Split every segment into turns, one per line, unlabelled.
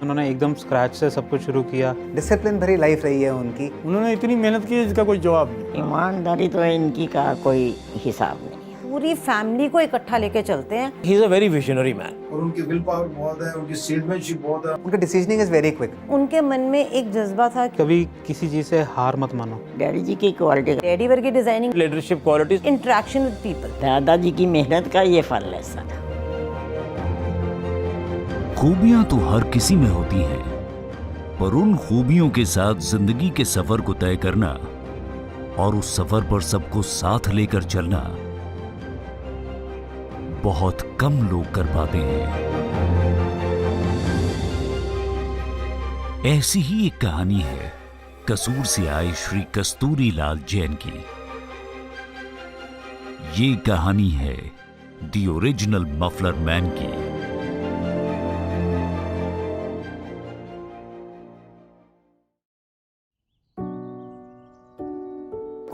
उन्होंने एकदम स्क्रैच से सब कुछ शुरू किया।
डिसिप्लिन भरी लाइफ रही है उनकी।
उन्होंने इतनी मेहनत की जिसका कोई जवाब नहीं।
ईमानदारी तो इनकी का कोई हिसाब नहीं।
पूरी फैमिली को इकट्ठा लेके चलते हैं।
He is a very visionary man.
और उनकी विल पावर बहुत है, उनकी सेल्समैनशिप बहुत है।
उनका डिसीजनिंग इज वेरी क्विक।
उनके मन में एक जज्बा था,
कभी किसी चीज़ से हार मत मानो।
डैडी जी की क्वालिटी,
डैडी वर्गी designing,
leadership qualities,
interaction with people.
दादाजी की मेहनत का ये फल है सारा।
खूबियां तो हर किसी में होती हैं, पर उन खूबियों के साथ जिंदगी के सफर को तय करना और उस सफर पर सबको साथ लेकर चलना बहुत कम लोग कर पाते हैं। ऐसी ही एक कहानी है कसूर से आए श्री कस्तूरी लाल जैन की। ये कहानी है द ओरिजिनल मफलर मैन की।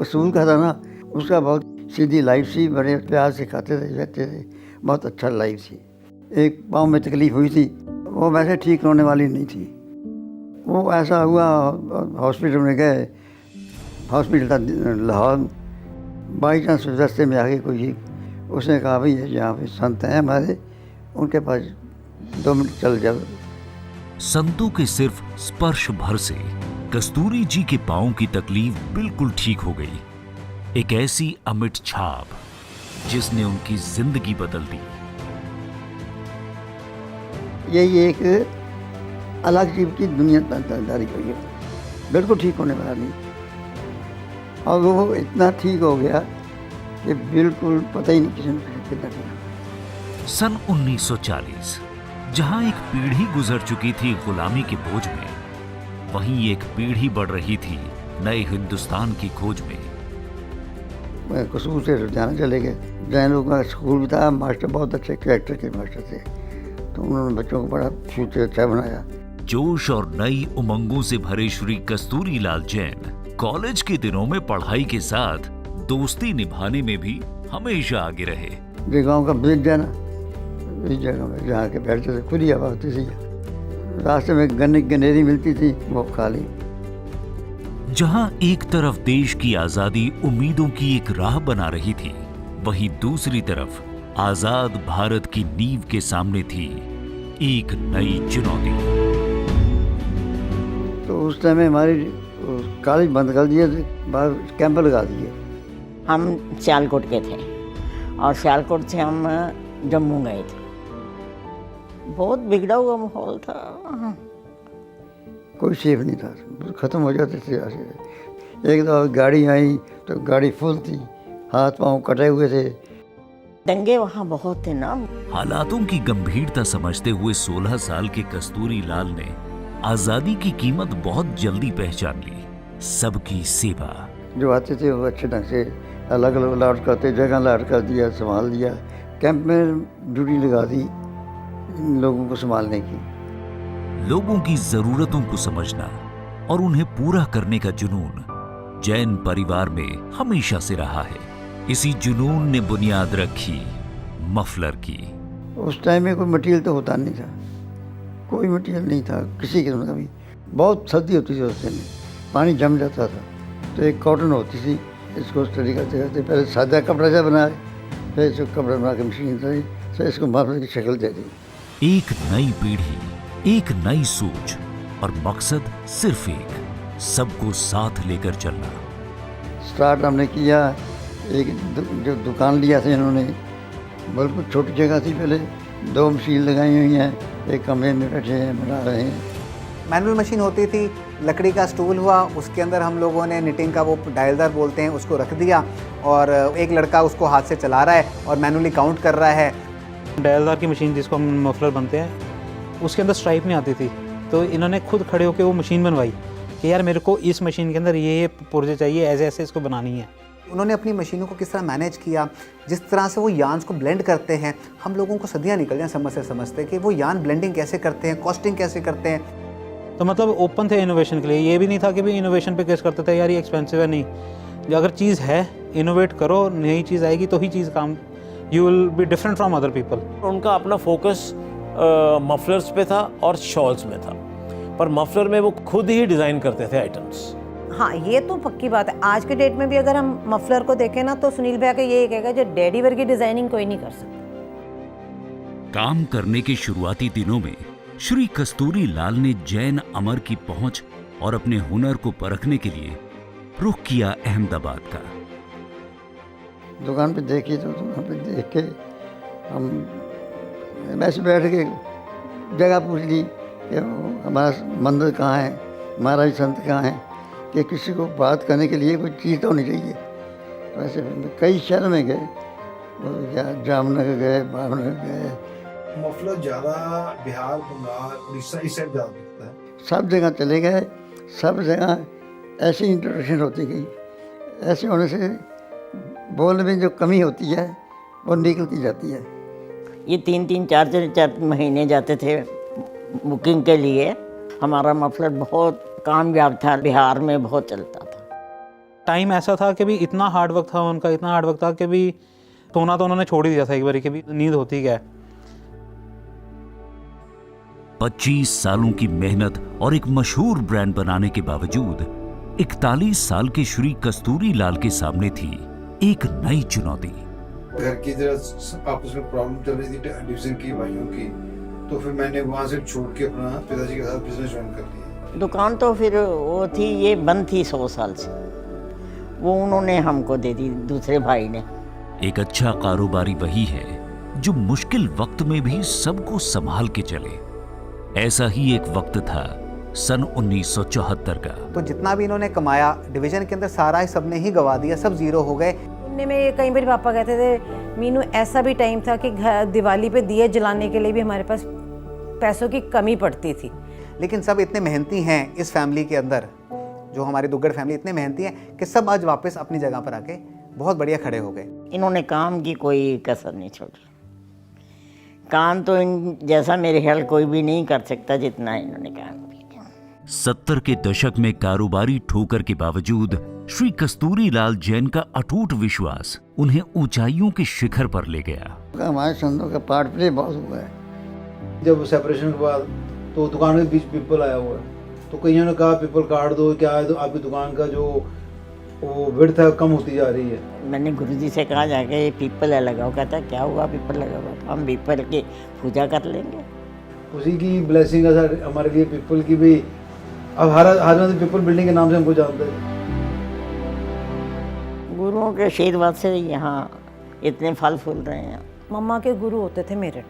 कसूर का था ना, उसका बहुत सीधी लाइफ थी, बड़े प्यार से खाते थे रहते थे, बहुत अच्छा लाइफ थी। एक पाँव में तकलीफ हुई थी, वो वैसे ठीक होने वाली नहीं थी। वो ऐसा हुआ, हॉस्पिटल में गए, हॉस्पिटल था लाहौर। बाई चांस रास्ते में आगे कोई, उसने कहा भाई यहाँ पे संत हैं हमारे, उनके पास 2 मिनट चल जाओ।
संतों के सिर्फ स्पर्श भर से कस्तूरी जी के पांव की तकलीफ बिल्कुल ठीक हो गई। एक ऐसी अमिट छाप जिसने उनकी जिंदगी बदल दी।
यही एक अलग जीव की दुनियादारी हुई है, बिल्कुल ठीक होने वाला नहीं। और वो इतना ठीक हो गया कि बिल्कुल पता ही नहीं किसी ने कितना ठीक।
सन 1940 जहां एक पीढ़ी गुजर चुकी थी गुलामी के बोझ में, वहीं एक पीढ़ी बढ़ रही थी नए हिंदुस्तान की खोज में।
कसूर से लुधियाना चले गए। जैन लोगों का स्कूल भी था, मास्टर बहुत अच्छे कैरेक्टर के मास्टर थे, तो उन्होंने बच्चों को बड़ा फ्यूचर अच्छा बनाया।
जोश और नई उमंगों से भरे श्री कस्तूरी लाल जैन कॉलेज के दिनों में पढ़ाई के साथ दोस्ती निभाने में भी हमेशा आगे रहे।
ये गाँव का ब्रिज जाना, इस जगह में जहाँ के बैठते थे, खुली हवा होती थी, रास्ते में गन्ने की गनेरी मिलती थी, वो खा ली।
जहां एक तरफ देश की आजादी उम्मीदों की एक राह बना रही थी, वहीं दूसरी तरफ आजाद भारत की नींव के सामने थी एक नई चुनौती।
तो उस टाइम में हमारी कॉलेज बंद कर दिए थे, बाहर कैंप लगा दिए।
हम सियालकोट के थे और सियालकोट से हम जम्मू गए थे। बहुत बिगड़ा हुआ माहौल था,
कोई सेफ नहीं था, ख़त्म हो जाते थे ऐसे। एक दफ़ा गाड़ी आई तो गाड़ी फुल थी, हाथ पांव कटे हुए थे।
दंगे वहाँ बहुत थे ना।
हालातों की गंभीरता समझते हुए 16 साल के कस्तूरी लाल ने आजादी की कीमत बहुत जल्दी पहचान ली। सबकी सेवा।
जो आते थे वो अच्छे ढंग से अलग अलग अलाट करते, जगह अलाट कर दिया, संभाल दिया। कैंप में ड्यूटी लगा दी इन लोगों को संभालने की।
लोगों की जरूरतों को समझना और उन्हें पूरा करने का जुनून जैन परिवार में हमेशा से रहा है। इसी जुनून ने बुनियाद रखी मफलर की।
उस टाइम में कोई मटेरियल तो होता नहीं था, कोई मटेरियल नहीं था किसी किस्म का भी। बहुत सर्दी होती थी उस टाइम में, पानी जम जाता था, तो एक कॉटन होती थी, इसको उस तरीके से करते, पहले सादा कपड़ा सा बनाए, फिर इसको कपड़ा बना के मशीन से फिर इसको मफलर की शक्ल दे दी।
एक नई पीढ़ी, एक नई सोच और मकसद सिर्फ एक, सबको साथ लेकर चलना।
स्टार्ट हमने किया, एक जो दुकान लिया था इन्होंने, बिल्कुल छोटी जगह थी, पहले 2 मशीन लगाई हुई हैं, एक कमरे में बैठे हैं, बना रहे हैं।
मैनुअल मशीन होती थी, लकड़ी का स्टूल हुआ, उसके अंदर हम लोगों ने निटिंग का वो डायलदार बोलते हैं उसको रख दिया, और एक लड़का उसको हाथ से चला रहा है और मैनुअली काउंट कर रहा है।
डायलदार की मशीन जिसको हम मफलर बनते हैं, उसके अंदर स्ट्राइप नहीं आती थी, तो इन्होंने खुद खड़े होकर वो मशीन बनवाई कि यार मेरे को इस मशीन के अंदर ये पुर्जे चाहिए, ऐसे ऐसे इसको बनानी है।
उन्होंने अपनी मशीनों को किस तरह मैनेज किया, जिस तरह से वो यान्स को ब्लेंड करते हैं, हम लोगों को सदियाँ निकल जाएं समझते कि वो यान ब्लेंडिंग कैसे करते हैं, कॉस्टिंग कैसे करते हैं।
तो मतलब ओपन थे इनोवेशन के लिए। ये भी नहीं था कि भाई इनोवेशन पे केस करते थे यार ये एक्सपेंसिव है, नहीं, अगर चीज़ है इनोवेट करो, नई चीज़ आएगी तो ही चीज़ काम, you will be different from other people.
उनका अपना फोकस मफलर्स पे था और शॉल्स में था, पर मफलर में वो खुद ही डिज़ाइन करते थे आइटम्स।
हाँ, ये तो पक्की बात है। आज के डेट में भी अगर हम मफलर को देखें ना, तो सुनील भैया का ये कहेगा जो डैडी वर्गी डिजाइनिंग कोई नहीं कर सकता।
काम करने के शुरुआती दिनों में श्री कस्तूरी लाल ने जैन अमर की पहुंच और अपने हुनर को परखने के लिए रुख किया अहमदाबाद का।
दुकान पे देखी तो दुकान पे देख के हम वैसे बैठ के जगह पूछ ली कि हमारा मंदिर कहाँ है, महाराज संत कहाँ है, कि किसी को बात करने के लिए कोई चीज़ तो होनी चाहिए। वैसे कई शहर में गए, जामनगर गए, भावनगर गए,
मफलर ज़्यादा बिहार, बंगाल, उड़ीसा इस साइड ज़्यादा बिकता है।
सब जगह चले गए, सब जगह ऐसी इंट्रोडक्शन होती गई। ऐसे होने से बोलने में जो कमी होती है वो निकलती जाती है।
ये 3-3, 4-4 महीने जाते थे बुकिंग के लिए। हमारा मफलर बहुत कामयाब था, बिहार में बहुत चलता था।
टाइम ऐसा था कि भी इतना हार्ड वर्क था उनका, इतना हार्ड वर्क था कि भी सोना तो उन्होंने छोड़ ही दिया था एक बार, कि भी नींद होती क्या है।
25 सालों की मेहनत और एक मशहूर ब्रांड बनाने के बावजूद 41 साल के श्री कस्तूरी लाल के सामने थी एक नई चुनौती।
घर की तरह आपस में प्रॉब्लम चल रही थी डिवीजन की, भाइयों की, तो फिर मैंने वहाँ से छोड़ के अपना पिताजी के साथ बिजनेस ज्वाइन कर लिया।
दुकान तो फिर वो थी, ये बंद थी 100 साल से, वो उन्होंने हमको दे दी, दूसरे भाई ने।
एक अच्छा कारोबारी वही है जो मुश्किल वक्त में भी सबको संभाल के चले। ऐसा ही एक वक्त था सन 1974 का।
तो जितना भी इन्होंने कमाया डिवीजन के अंदर सारा ही सबने ही गवा दिया, सब जीरो हो गए।
सुनने में कई बार पापा कहते थे, मीनू ऐसा भी टाइम था कि दिवाली पे दिए जलाने के लिए भी हमारे पास पैसों की कमी पड़ती थी।
लेकिन सब इतने मेहनती हैं इस फैमिली के अंदर, जो हमारी दुग्गड़ फैमिली इतने मेहनती है कि सब आज वापस अपनी जगह पर आके बहुत बढ़िया खड़े हो गए।
इन्होंने काम की कोई कसर नहीं छोड़ी। काम तो इन जैसा मेरे ख्याल कोई भी नहीं कर सकता जितना इन्होंने काम किया।
70 के दशक में कारोबारी ठोकर के बावजूद श्री कस्तूरी लाल जैन का अटूट विश्वास उन्हें ऊंचाइयों के शिखर पर ले गया।
हमारे संतों का पार्ट प्ले बहुत हुआ है।
जब सेपरेशन के बाद तो दुकान के बीच पीपल आया हुआ है, तो कईयों ने कहा पीपल काट दो, क्या है, तो आपकी दुकान का जो वो विड्थ है कम होती जा रही है।
मैंने गुरुजी से कहा जाके ये पीपल लगाओ। कहता क्या हुआ पीपल लगा हुआ, तो हम पीपल की पूजा कर लेंगे।
उसी की ब्लेसिंग है सर हमारे लिए पीपल की भी। अब हर आदमी पीपल बिल्डिंग के नाम से हमको जानते हैं।
गुरुओं के आशीर्वाद से यहाँ इतने फल फूल रहे हैं।
मम्मा के गुरु होते थे मेरठ,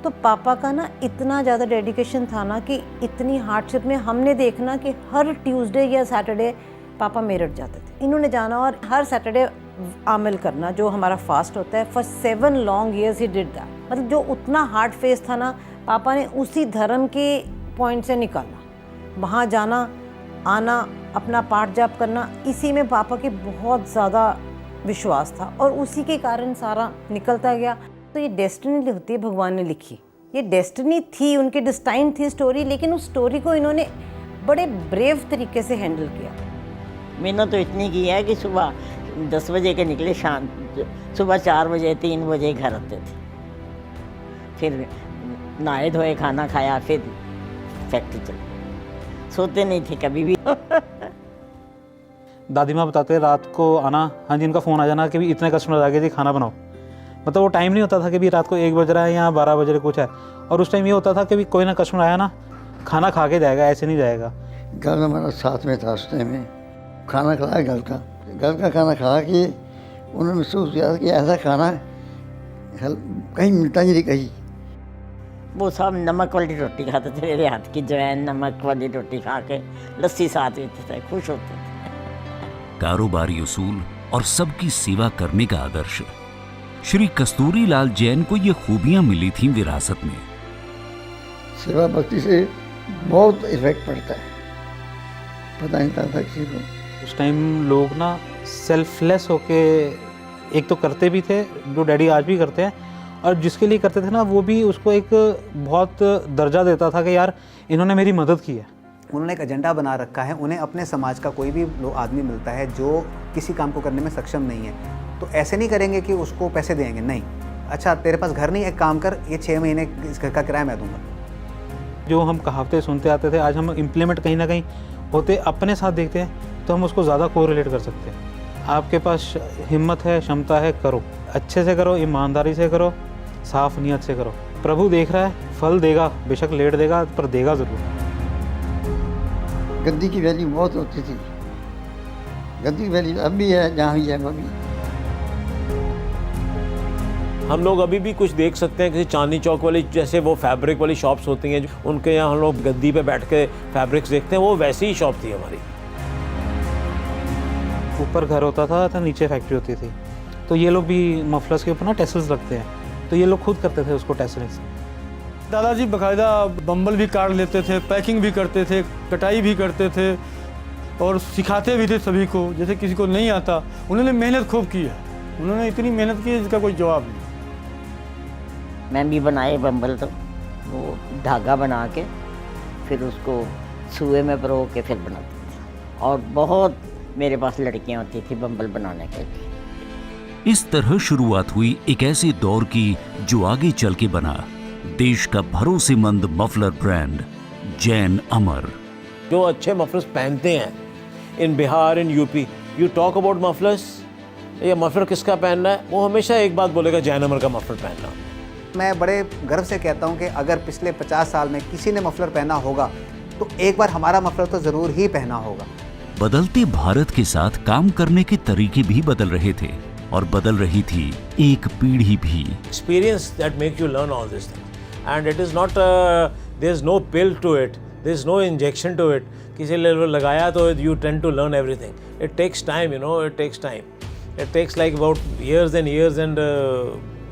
तो पापा का ना इतना ज़्यादा डेडिकेशन था ना कि इतनी हार्डशिप में हमने देखना कि हर ट्यूसडे या सैटरडे पापा मेरठ जाते थे। इन्होंने जाना और हर सैटरडे आमिल करना, जो हमारा फास्ट होता है। For 7 long years he did that. मतलब जो उतना हार्ड फेस था ना, पापा ने उसी धर्म के पॉइंट से निकाला। वहाँ जाना आना, अपना पाठ जाप करना, इसी में पापा के बहुत ज़्यादा विश्वास था और उसी के कारण सारा निकलता गया। तो ये डेस्टिनी होती है, भगवान ने लिखी। ये डेस्टिनी थी, उनकी डिस्टाइन थी स्टोरी, लेकिन उस स्टोरी को इन्होंने बड़े ब्रेव तरीके से हैंडल किया।
मैंने तो इतनी की है कि सुबह 10 बजे के निकले, शाम सुबह 4 बजे 3 बजे घर आते थे। फिर नहाए धोए, खाना खाया, फिर फैक्ट्री चले। सोते नहीं थे कभी भी।
दादी माँ बताते रात को आना, हाँ जी इनका फ़ोन आ जाना कि भी इतने कस्टमर आ गए जी खाना बनाओ। मतलब वो टाइम नहीं होता था कि भी रात को 1 बज रहा है या 12 बज रहे कुछ है। और उस टाइम ये होता था कि भी कोई ना कस्टमर आया ना, खाना खा के जाएगा, ऐसे नहीं जाएगा।
घर हमारा साथ में था उस टाइम में। खाना खाया घर का खाना खा के उन्होंने महसूस किया कि ऐसा खाना कहीं मिलता ही नहीं कहीं।
वो सब नमक वाली रोटी खाते थे, मेरे हाथ की जवैन नमक वाली रोटी खा के, लस्सी साथ पीते थे, खुश होते थे।
कारोबारी उसूल और सबकी सेवा करने का आदर्श, श्री कस्तूरी लाल जैन को ये खूबियां मिली थीं विरासत में।
सेवा भक्ति से बहुत इफेक्ट पड़ता है, पता नहीं था किसी को।
उस टाइम लोग ना सेल्फलेस होके एक तो करते भी थे, जो डैडी आज भी करते हैं, और जिसके लिए करते थे ना वो भी उसको एक बहुत दर्जा देता था कि यार इन्होंने मेरी मदद की है।
उन्होंने एक एजेंडा बना रखा है। उन्हें अपने समाज का कोई भी आदमी मिलता है जो किसी काम को करने में सक्षम नहीं है, तो ऐसे नहीं करेंगे कि उसको पैसे देंगे, नहीं, अच्छा तेरे पास घर नहीं, एक काम कर, ये 6 महीने इस घर का किराया मैं दूंगा।
जो हम कहावतें सुनते आते थे, आज हम इम्प्लीमेंट कहीं ना कहीं होते अपने साथ देखते हैं, तो हम उसको ज़्यादा कोरिलेट कर सकते हैं। आपके पास हिम्मत है, क्षमता है, करो, अच्छे से करो, ईमानदारी से करो, साफ नियत से करो। प्रभु देख रहा है, फल देगा, बेशक लेट देगा पर देगा ज़रूर।
गद्दी की वैल्यू बहुत होती थी, गद्दी की वैल्यू अब भी है, जहाँ भी है वो भी।
हम लोग अभी भी कुछ देख सकते हैं, किसी चांदनी चौक वाली जैसे वो फैब्रिक वाली शॉप्स होती हैं, उनके यहाँ हम लोग गद्दी पे बैठ के फैब्रिक्स देखते हैं, वो वैसी ही शॉप थी हमारी।
ऊपर घर होता था तो नीचे फैक्ट्री होती थी, तो ये लोग भी मफलर्स के ऊपर ना टेसल्स रखते हैं, तो ये लोग खुद करते थे उसको टेसलिंग।
दादाजी बाकायदा बम्बल भी काट लेते थे, पैकिंग भी करते थे, कटाई भी करते थे और सिखाते भी थे सभी को, जैसे किसी को नहीं आता। उन्होंने मेहनत खूब की है, उन्होंने इतनी मेहनत की है जिसका कोई जवाब नहीं।
मैं भी बनाए बम्बल, तो वो धागा बना के फिर उसको सुए में परो के फिर बनाते थे, और बहुत मेरे पास लड़कियां होती थी बम्बल बनाने के लिए।
इस तरह शुरुआत हुई एक ऐसे दौर की जो आगे चल के बना देश का भरोसेमंद मफलर ब्रांड जैन अमर।
जो अच्छे मफलर्स पहनते हैं in Bihar, in UP, you talk about mufflers, ये मफलर किसका पहनना है, वो हमेशा एक बात बोलेगा, जैन अमर का मफलर पहनना।
मैं बड़े गर्व से कहता हूँ कि अगर पिछले 50 साल में किसी ने मफलर पहना होगा तो एक बार हमारा मफलर तो ज़रूर ही पहना होगा।
बदलते भारत के साथ काम करने के तरीके भी बदल रहे थे और बदल रही थी एक पीढ़ी भी।
Experience that make you learn all these things, and it is not there is no pill to it, there is no injection to it. किसी लेवल लगाया तो you tend to learn everything. It takes time, you know, it takes time. It takes like about years and years and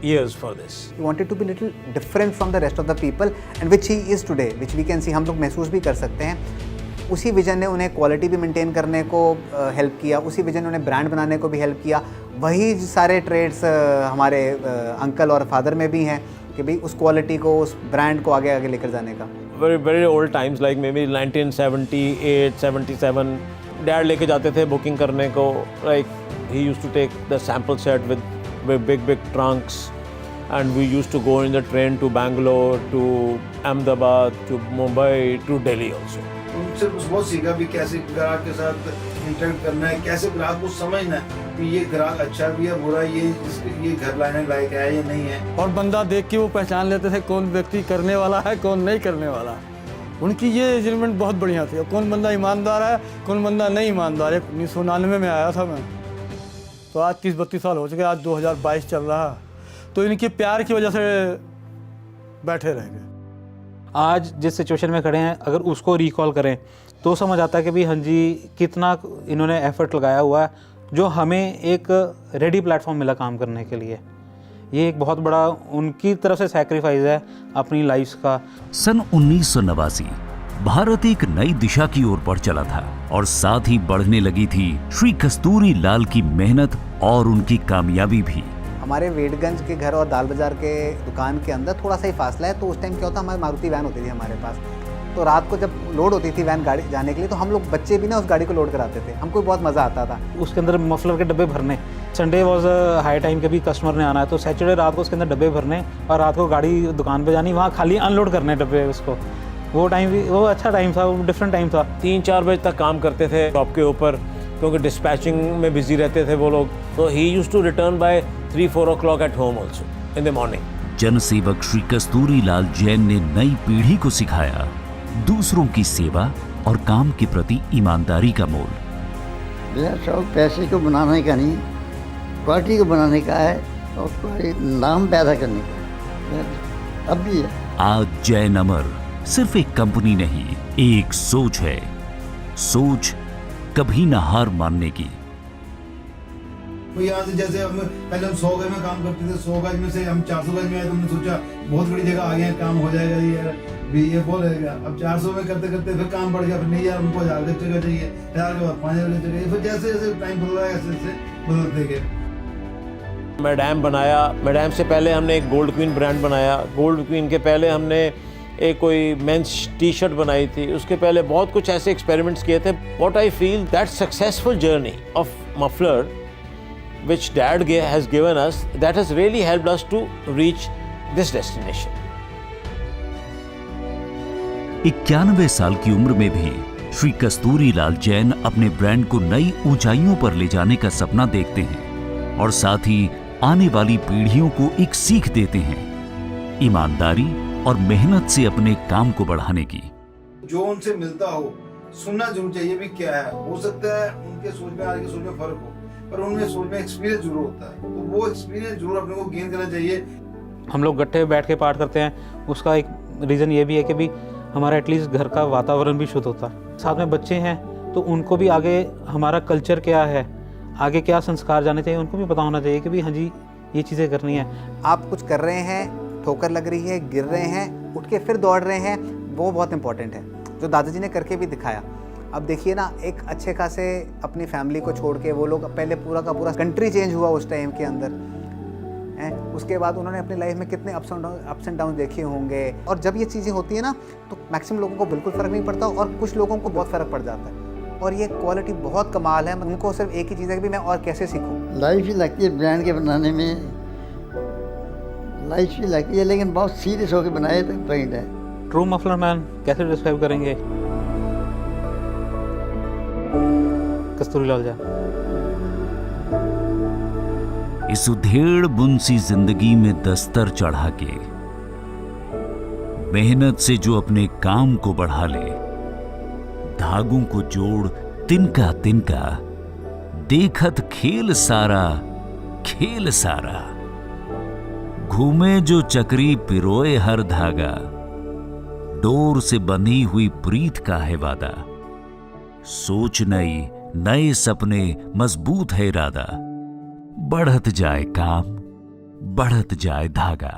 years for this.
He wanted to be little different from the rest of the people, and which he is today, which we can see, हम लोग महसूस भी कर सकते हैं। उसी vision ने उन्हें क्वालिटी भी मेंटेन करने को हेल्प किया, उसी विजन ने उन्हें ब्रांड बनाने को भी हेल्प किया। वही सारे ट्रेड्स हमारे अंकल और फादर में भी हैं कि भाई उस क्वालिटी को, उस ब्रांड को आगे आगे लेकर जाने का।
Very old times like maybe 1978, 77, dad लेके जाते थे बुकिंग करने को, like he used to take the sample set with big trunks, and we used to go in the train to Bangalore, to Ahmedabad, to Mumbai, to Delhi also.
उनसे बहुत सीखा भी कैसे ग्राहक के साथ इंटरेक्ट करना है, कैसे ग्राहक को समझना है कि ये ग्राहक अच्छा भी है, बुरा, ये घर लाने लायक है या नहीं है।
और बंदा देख के वो पहचान लेते थे कौन व्यक्ति करने वाला है, कौन नहीं करने वाला। उनकी ये जजमेंट बहुत बढ़िया थी, कौन बंदा ईमानदार है, कौन बंदा नहीं ईमानदार है। 1999 में आया था मैं, तो आज 30-32 साल हो चुके, आज 2022 चल रहा, तो इनके प्यार की वजह से बैठे रह गए।
आज जिस सिचुएशन में खड़े हैं, अगर उसको रिकॉल करें तो समझ आता है कि भाई हाँ जी कितना इन्होंने एफर्ट लगाया हुआ है, जो हमें एक रेडी प्लेटफॉर्म मिला काम करने के लिए। ये एक बहुत बड़ा उनकी तरफ से सैक्रिफाइस है अपनी लाइफ का।
सन 1989 भारत एक नई दिशा की ओर बढ़ चला था और साथ ही बढ़ने लगी थी श्री कस्तूरी लाल की मेहनत और उनकी कामयाबी भी।
हमारे वेटगंज के घर और दाल बाज़ार के दुकान के अंदर थोड़ा सा ही फासला है, तो उस टाइम क्या होता, हमारी मारुति वैन होती थी हमारे पास, तो रात को जब लोड होती थी वैन गाड़ी जाने के लिए, तो हम लोग बच्चे भी ना उस गाड़ी को लोड कराते थे, हमको बहुत मज़ा आता था।
उसके अंदर मफलर के डब्बे भरने, संडे वॉज हाई टाइम के भी कस्टमर ने आना है, तो सैटरडे रात को उसके अंदर डब्बे भरने और रात को गाड़ी दुकान पर जानी, वहाँ खाली अनलोड करने डब्बे उसको। वो टाइम भी वो अच्छा टाइम था, वो डिफरेंट टाइम था।
3-4 बजे तक काम करते थे शॉप के ऊपर, क्योंकि डिस्पैचिंग में बिजी रहते थे वो लोग, तो he used to return by 3-4 o'clock at home also in the morning.
जनसेवक श्री कस्तूरी लाल जैन ने नई पीढ़ी को सिखाया दूसरों की सेवा और काम के प्रति ईमानदारी का मोल।
मेरा शौक पैसे को बनाने का नहीं, क्वालिटी को बनाने का है और नाम पैदा करने का अब भी है।
आज जैन अमर सिर्फ एक कंपनी नहीं, एक सोच है, सोच कभी न हार मानने की।
यहाँ से जैसे हम पहले 100 गज में काम करते थे, 100 गज में से हम 400 गज में आए, तो हमने सोचा बहुत बड़ी जगह आ गए, काम हो जाएगा, ये बोलेगा। अब 400 में करते करते फिर काम बढ़ गया, फिर नहीं यार हमको 1000 गज जगह चाहिए, 1000 के बाद 5000 गज चाहिए, फिर जैसे जैसे टाइम बदल रहा है ऐसे बदलते गए।
मैडम बनाया, मैडम से पहले हमने एक गोल्ड क्वीन ब्रांड बनाया, गोल्ड क्वीन के पहले हमने एक कोई मेंस टी शर्ट बनाई थी, उसके पहले बहुत कुछ ऐसे एक्सपेरिमेंट्स किए थे। What I feel that successful journey of muffler which Dad has given us, that has really helped us to reach this destination.
91 साल की उम्र में भी श्री कस्तूरी लाल जैन अपने ब्रांड को नई ऊंचाइयों पर ले जाने का सपना देखते हैं और साथ ही आने वाली पीढ़ियों को एक सीख देते हैं ईमानदारी और मेहनत से अपने काम को बढ़ाने की।
जो उनसे मिलता हो सुनना जरूर चाहिए भी क्या है। हो सकता है उनके सोच में आज की सोच में फर्क हो, पर उनमें सोच में एक्सपीरियंस जरूर होता है, तो वो एक्सपीरियंस जरूर अपने को गेन करना चाहिए।
हम लोग गट्ठे बैठ के पाठ करते हैं, उसका एक रीज़न ये भी है कि भी हमारा एटलीस्ट घर का वातावरण भी शुद्ध होता है। साथ में बच्चे हैं तो उनको भी आगे हमारा कल्चर क्या है, आगे क्या संस्कार जाने चाहिए, उनको भी पता होना चाहिए कि भी हाँ जी ये चीज़ें करनी है।
आप कुछ कर रहे हैं, ठोकर लग रही है, गिर रहे हैं, उठ के फिर दौड़ रहे हैं, वो बहुत इंपॉर्टेंट है, जो दादाजी ने करके भी दिखाया। अब देखिए ना, एक अच्छे खासे अपनी फैमिली को छोड़ के वो लोग पहले पूरा का पूरा कंट्री चेंज हुआ उस टाइम के अंदर हैं। उसके बाद उन्होंने अपनी लाइफ में कितने अप्स एंड डाउन देखे होंगे, और जब ये चीज़ें होती है ना तो मैक्सिमम लोगों को बिल्कुल फ़र्क नहीं पड़ता और कुछ लोगों को बहुत फ़र्क पड़ जाता है। और ये क्वालिटी बहुत कमाल है। उनको सिर्फ एक ही चीज़ है कि मैं और कैसे सीखूँ।
लाइफ ही लगती है ब्रांड के बनाने में, लाइफ ही लगती है, लेकिन बहुत सीरियस होकर बनाए तो पॉइंट है।
ट्रू मफलर मैन कैसे डिस्क्राइब करेंगे कस्तूरी लाल जैन?
इस उधेड़ बुनसी जिंदगी में दस्तर चढ़ा के मेहनत से जो अपने काम को बढ़ा ले, धागों को जोड़ तिनका तिनका, देखत खेल सारा खेल सारा, घूमे जो चक्री पिरोए हर धागा, डोर से बंधी हुई प्रीत का है वादा, सोच नई नए सपने मजबूत है इरादा, बढ़त जाए काम बढ़त जाए धागा।